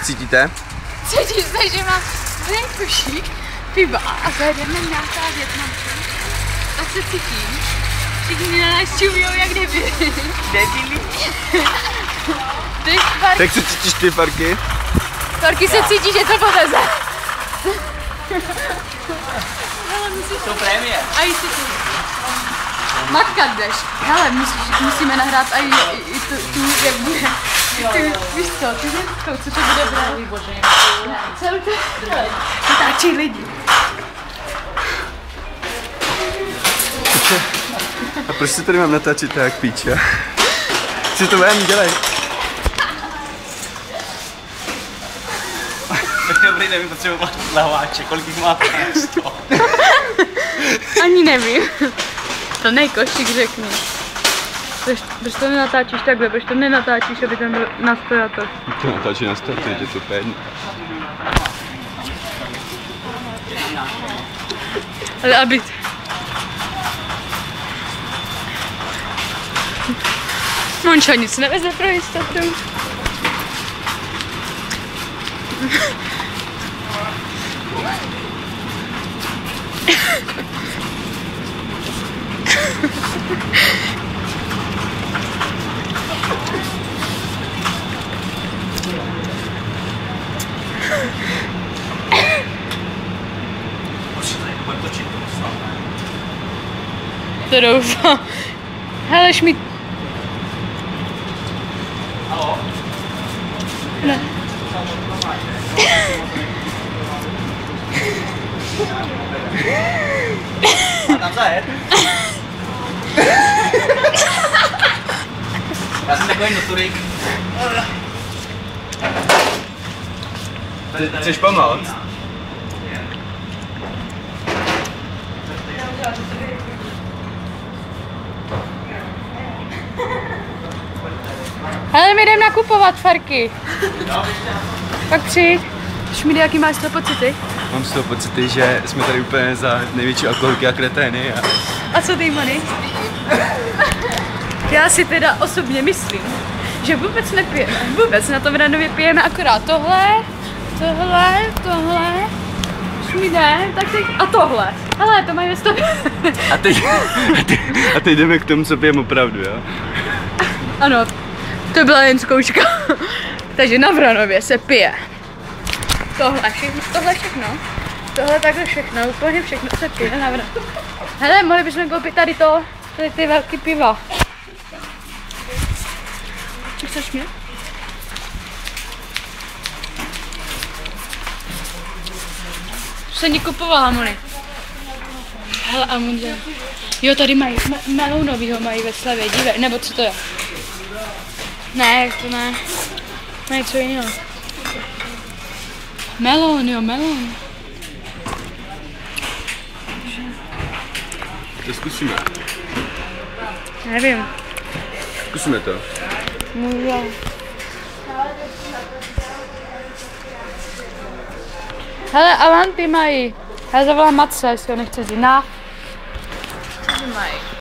cítíte? Cítím se, že mám košík piva a zajedeme nějaká Vietnamka. Tak se cítím. Všichni na nás čumijou jak debili. Debili? Tak se cítíš ty, Farky? Farky se cítí, že to poveze. To prémie. A jsi tu. Matka jdeš. Hele, musíme nahrát i tu, jak bude. Víš co, ty ženskou, co to bude brát? Celou to natáčí lidi. A proč se tady mám natáčet tak píče? Si to vem, dělej. Dobrý, nevím, potřebuji hlaváče, kolik jich máte? 100. Ani nevím. To nejkošík řekni. Proč to nenatáčíš takhle? Proč to nenatáčíš, aby tam byl nastojatel? To natáčí na staty, je to pěkný. Ale aby... Monča nic neveze pro jistotu. To doufám. Hele, šmít. Haló? Ne. A tam zajet? Já jsem takový noturik. Chceš pomoct? Hele, my jdeme nakupovat, Farky. Pak přijď. Šmídy, jaký máš z toho pocity? Mám z toho pocity, že jsme tady úplně za největší alkoholiky a kretény. A co ty, Moni? Já si teda osobně myslím, že vůbec nepijeme. Vůbec na tom Ranově pijeme akorát tohle, šmíde, tak teď a tohle. Hele, to mají ve stopě. A teď jdeme k tomu, co pijeme opravdu, jo? Ano, to byla jen zkouška. Takže na Vranově se pije. Tohle všechno. Tohle takhle všechno, úplně všechno se pije na Vranově. Hele, mohli bychom koupit tady ty velký piva. Chceš mě? Jsem ji kupovala, Moni. Hele, a může. Jo, tady mají, melounovýho mají ve slevě, dívej, nebo co to je? Ne, to ne. Ne, co jiného. Melon, jo, melon. To zkusíme. Nevím. Zkusíme to. Může. Hele, Avanty mají. Já zavolám Matce, jestli ho nechce vzít. Na. Mají.